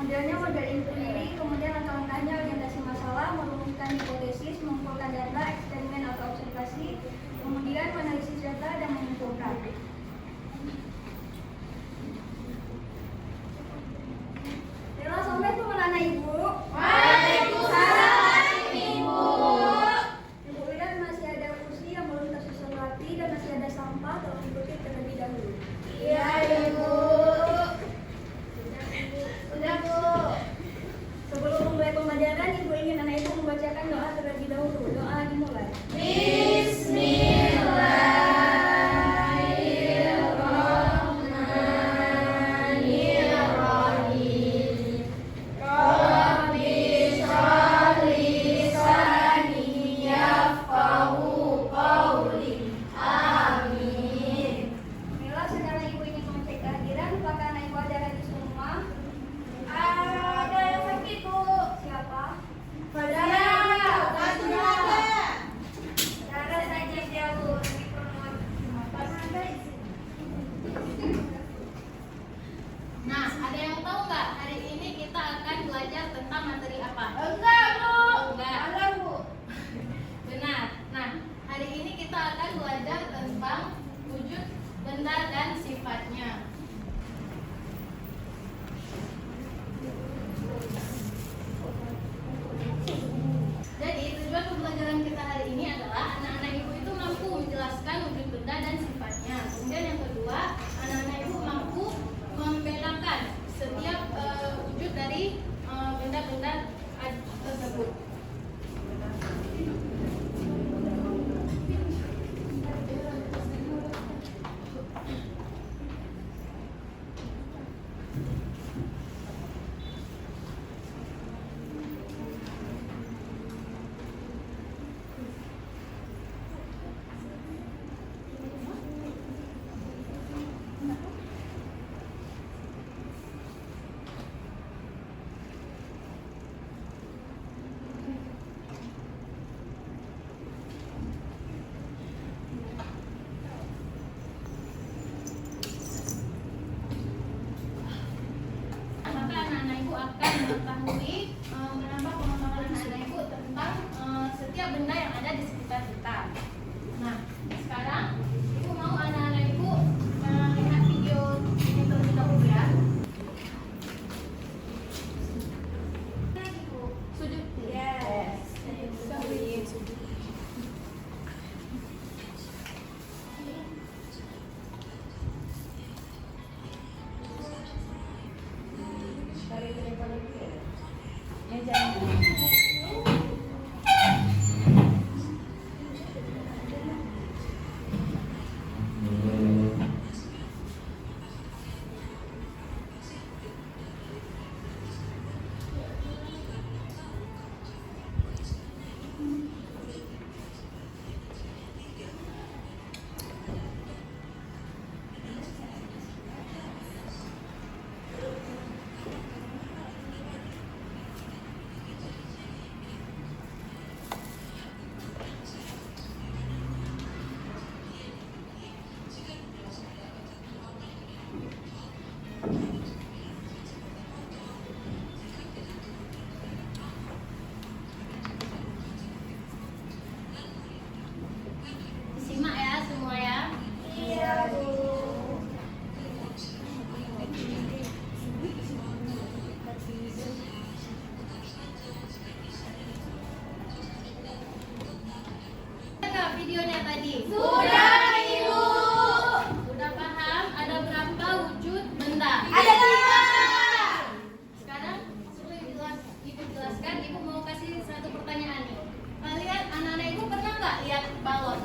Modelnya model inquiry, kemudian langkah-langkahnya orientasi masalah, merumuskan hipotesis, mengumpulkan data, eksperimen atau observasi, kemudian menganalisis data dan menyimpulkan. Bella sampai itu mana Ibu? Waalaikumsalam Ibu. Ibu lihat masih ada kursi yang belum tersusun rapi dan masih ada sampah, tolong ikuti terlebih dahulu. Iya Ibu. Sudah Bu. Sebelum memulai pembelajaran, Ibu ingin anak Ibu membacakan doa terlebih dahulu. Doa dimulai. Mila, sekarang Ibu ingin mengecek kehadiran. Apakah anak Ibu ada di semua? Ada yang sakit Bu. Siapa? Saudara saja dia Bu. Nah, ada yang tahu nggak hari ini kita akan belajar tentang materi apa? Enggak Bu. Enggak. Ada Bu. Benar. Nah, hari ini kita akan belajar tentang wujud benda dan sifatnya. Jadi, tujuan pembelajaran kita hari ini adalah anak-anak Ibu itu mampu menjelaskan wujud benda dan sifatnya. Kemudian yang kedua, anak-anak Ibu mampu membedakan setiap wujud dari benda-benda tersebut. Maka anak-anak Ibu akan mengetahui menambah pengetahuan anak-anak Ibu tentang setiap benda yang ada di sekitar kita. Nah, sekarang Ibu mau anak-anak Ibu lihat video ini terlebih dahulu ya. Sujud. Yes. Simak ya semua ya. Iya Bu. Nggak videonya tadi? Sudah Ibu. Sudah paham ada berapa wujud benda? Ada 5. Sekarang sebelum Ibu jelaskan, Ibu mau kasih satu pertanyaan nih. Kalian anak-anak Ibu pernah nggak lihat balon?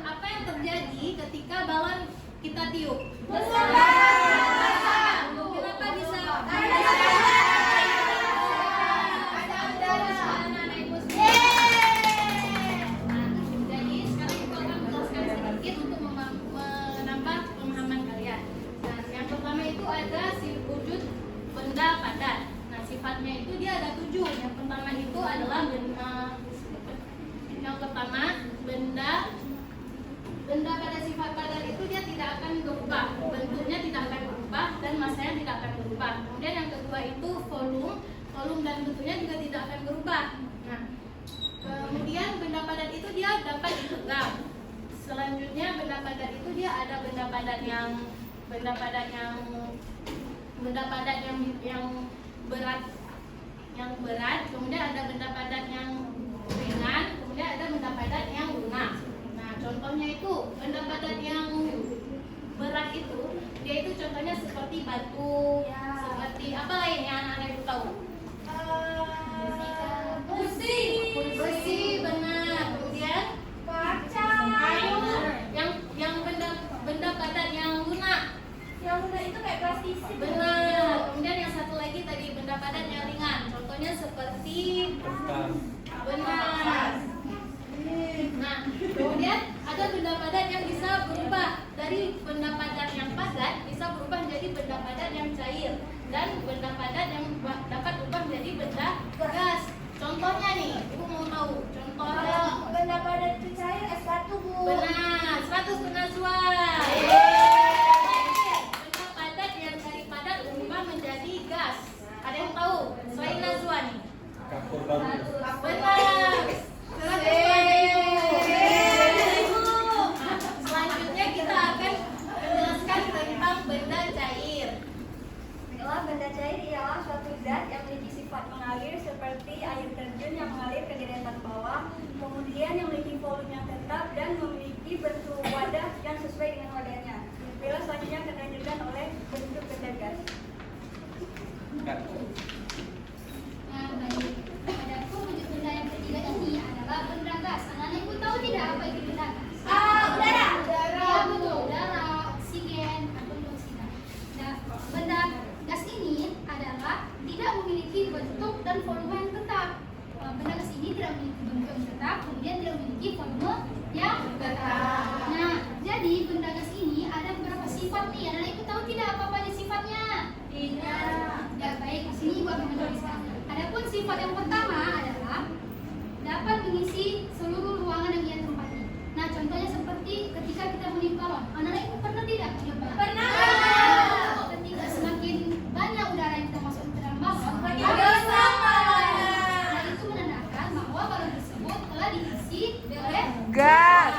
Apa yang terjadi ketika balon kita tiup? Kenapa bisa? Anak-anak Ibu Nah, jadi sekarang Ibu akan menjelaskan sedikit untuk menambah pemahaman kalian. Nah, yang pertama itu ada wujud benda padat. Nah, sifatnya itu dia ada 7. Yang pertama itu adalah benda pada sifat padat itu dia tidak akan berubah, bentuknya tidak akan berubah dan masanya tidak akan berubah. Kemudian volume dan bentuknya juga tidak akan berubah. Nah, kemudian benda padat itu dia dapat dipegang. Selanjutnya benda padat itu dia ada benda padat yang berat, kemudian ada benda padat yang ringan, kemudian ada benda padat yang lunak. Nah, contohnya itu benda padat yang berat itu, dia itu contohnya seperti batu, seperti apa lain yang anak-anak itu tahu? Besi, benar. Kemudian kayu, yang benda padat yang lunak. Yang muda itu kayak plastik. Benar. Kemudian yang satu lagi tadi benda padat yang ringan. Contohnya seperti benar. Nah, kemudian ada benda padat yang bisa berubah dari benda padat yang padat bisa berubah menjadi benda padat yang cair, dan benda padat yang dapat berubah menjadi benda gas. Contohnya nih, Ibu mau tahu contohnya? Benda padat itu cair, es batu, Bu. Benar, 100 Najwa. Benda padat yang dari padat berubah menjadi gas. Ada yang tahu? Selain Najwa nih. Kapur baru. Benar. Selanjutnya kita akan menjelaskan tentang benda cair. Benda cair ialah suatu zat yang memiliki sifat mengalir seperti air terjun yang mengalir ke deretan bawah, kemudian yang memiliki volume yang tetap dan memiliki bentuk wadah yang sesuai dengan wadahnya. Bila selanjutnya akan dilanjutkan oleh bentuk benda gas. Nah, baik. Adapun wujud benda yang ketiga ini adalah benda gas. Anak-anak ibu tahu tidak apa itu benda gas? Udara. Ya, betul. Udara, oksigen, karbon dioksida. Nah, benda gas ini adalah tidak memiliki bentuk dan volume yang tetap. Benda gas ini tidak memiliki bentuk yang tetap, kemudian tidak memiliki volume yang tetap. Nah, jadi benda gas ini ada beberapa sifat nih. Anak-anak ibu tahu tidak apa aja sifatnya? Tidak. Ya, baik. Sini ibu akan menuliskan. Adapun sifat yang pertama adalah dapat mengisi seluruh ruangan yang ia tempati. Nah, contohnya seperti ketika kita meniup balon. Anak-anak ibu pernah tidak meniup balon? Pernah. Ketika semakin banyak udara yang kita masuk ke dalam balon, Semakin besar balonnya. Nah, itu menandakan bahwa balon tersebut telah diisi oleh Gas.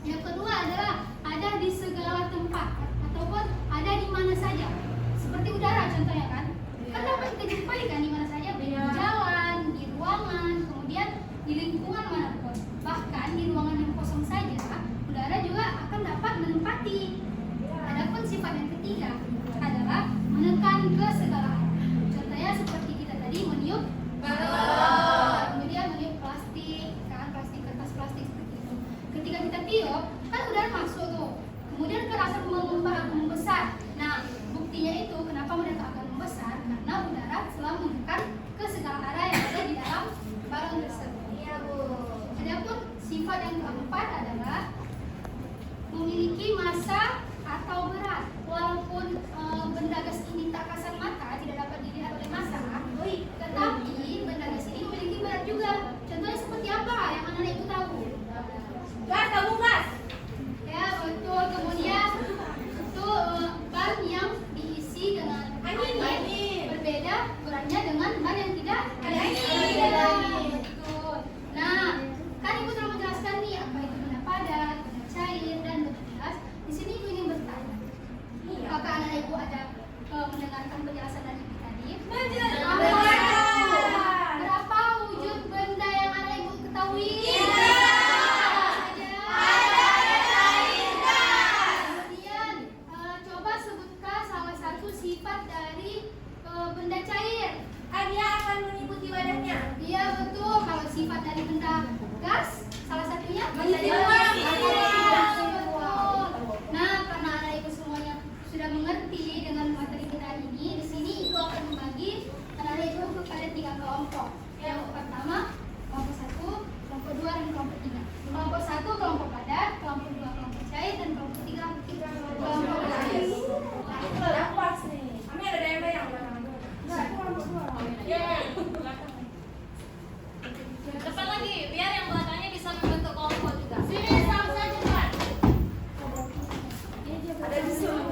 Yang kedua adalah ada di segala tempat ataupun ada di mana saja. Seperti udara contohnya kan dapat kita jumpai kan di mana saja, baik di jalan, di ruangan, kemudian di lingkungan manapun. Bahkan di ruangan yang kosong saja, udara juga akan dapat menempati. Adapun sifat yang ketiga adalah menekan ke segala arah. Contohnya seperti kita tadi meniup balon, kemudian meniup plastik, kan plastik, kertas plastik seperti itu. Ketika kita tiup, kan udara masuk tuh. Kemudian akan membesar. Nah, buktinya itu kenapa mereka akan membesar, karena udara selalu menekan ke segala arah yang ada di dalam balon tersebut. Iya, Bu. Adapun sifat yang keempat adalah memiliki massa atau berat. Walaupun benda gas ini tak kasat mata, tidak dapat dilihat oleh massa, tetapi benda gas ini memiliki berat juga. Contohnya seperti apa yang anak-anak itu tahu? Gas, tabung gas. Ya, betul. Kemudian itu ban yang diisi dengan Angin. berbeda beratnya dengan ban yang tidak ada Angin. angin. Betul. Nah, kan ibu telah menjelaskan nih apa itu benda padat, benda cair, dan benda gas. Di sini ibu ingin bertanya, apakah anak ibu ada mendengarkan penjelasan dari ibu tadi? Berapa wujud benda yang anak ibu ketahui? Kemudian coba sebutkan salah satu sifat dari benda cair. Dia akan mengikuti wadahnya. Iya, betul. Kalau sifat dari benda gas, salah satunya Mengisi bisa ruang. betul. Nah, karena anak ibu semuanya sudah mengerti dengan materi kita hari ini, di sini ibu akan membagi anak ibu kepada 3 kelompok. Yang pertama, kelompok 1, kelompok 2, dan kelompok 3. Kelompok 1 kelompok padat, kelompok 2 kelompok cair, dan kelompok 3 kelompok gas. Dapat nih. Kami ada DMB yang Depan lagi, biar yang belakangnya bisa membentuk kelompok juga. Sini sama-sama cepat. ada di sini.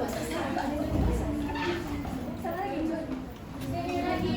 Sini lagi.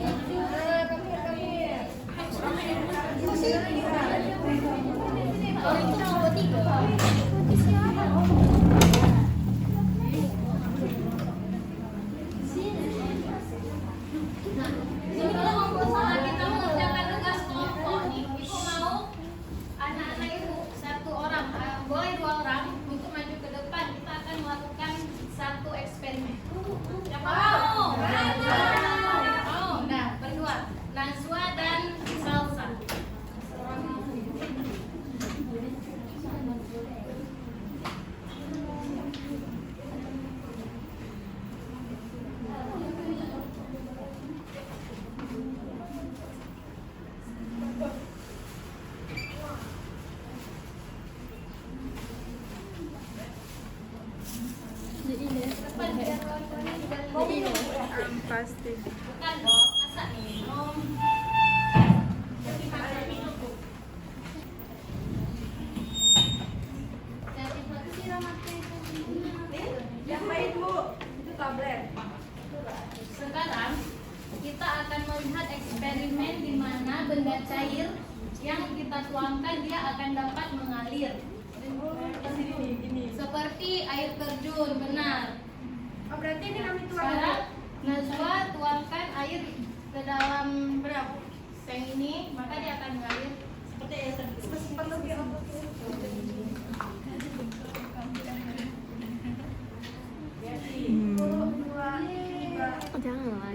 Pasti. Bukan dong, masa minum. Yang baik Bu, itu tablet. Sekarang kita akan melihat eksperimen di mana benda cair yang kita tuangkan dia akan dapat mengalir. Seperti air terjun, benar. Oh, berarti ini kami tuang. Sekarang Najwa tuangkan air ke dalam seng ini, maka dia akan mengalir seperti air terjun. Jangan.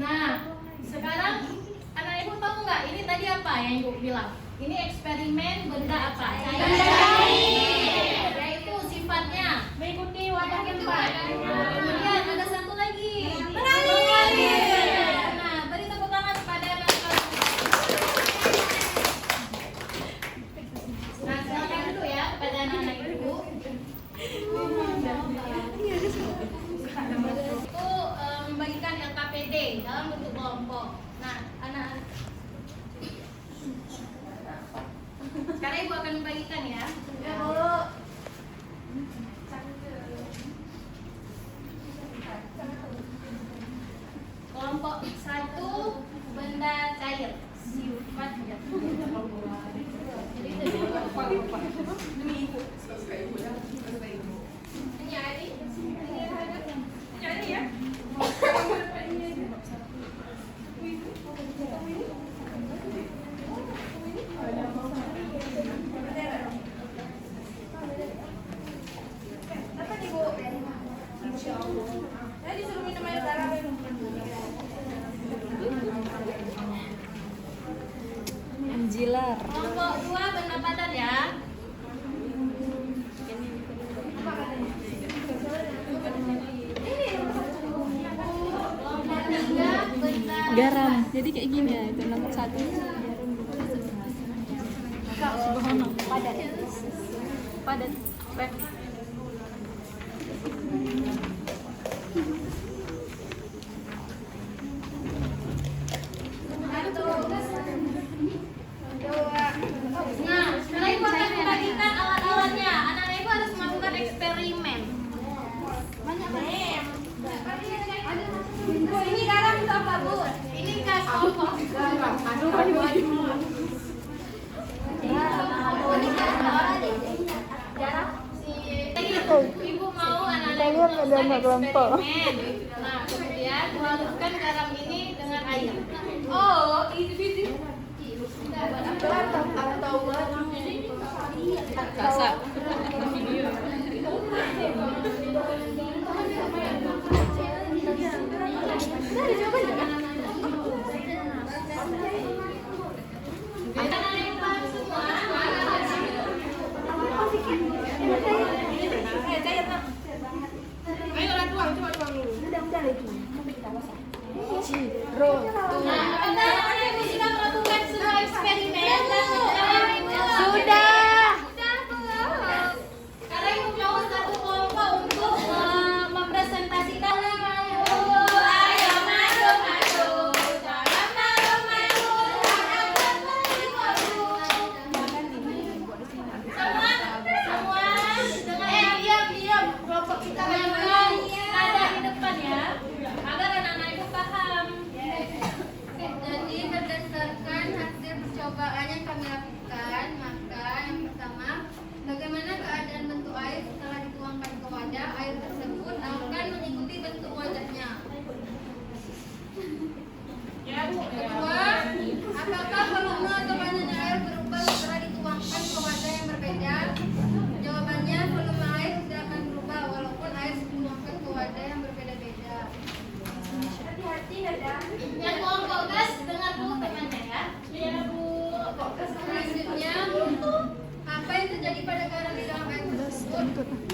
Nah, sekarang anak ibu tahu nggak ini tadi apa yang ibu bilang? Ini eksperimen benda apa? Cair. Yaitu sifatnya mengikuti wadah keempat. Kemudian ada satu lagi. Mengalir. Nah, beri tepuk tangan kepada anak. Nah, silakan dulu ya kepada anak-anak ibu. Itu membagikan LKPD dalam bentuk kelompok. Nah, anak sekarang ibu akan membagikan ya. Ya Bu. Kelompok 1 benda cair sifatnya. Ini Adi. Ini Adi ya. Apa nih Bu? Saya disuruh minum air garam. Menjilar. Kelompok 2 benda padat ya. Kelompok 3 benda Garam. Jadi kayak gini ya, itu nomor 1. Padat. Padat. Nah, sekarang ibu akan membagikan alat-alatnya. Anak-anak ibu harus melakukan eksperimen. Bu, ini garam itu apa Bu? Ini gas kompor. Ibu mau anak-anak ibu melakukan eksperimen. Nah, kemudian haluskan garam ini dengan air. Oh, itu. Rasa. Nah, apakah ibu sudah melakukan semua eksperimen? Sudah. Sekarang ibu mau satu kelompok untuk mempresentasikan. Ayo masuk. Jangan malu-malu. Semua diam. Kelompok kita memang ada di depan ya, agar anak-anak ibu paham. Jadi berdasarkan hasil percobaan yang kami lakukan, maka yang pertama, bagaimana keadaan bentuk air setelah dituangkan ke wadah, air tersebut akan mengikuti bentuk wadahnya. Kedua, apakah volume atau banyaknya air berubah setelah dituangkan ke wadah yang berbeda? Jawabannya, volume air tidak akan berubah walaupun air dituangkan ke wadah yang berbeda-beda. Hati-hati ada. Yang kelompok gas dengar dulu temannya ya. Iya Bu. Selanjutnya, apa yang terjadi pada garam di dalam air tersebut?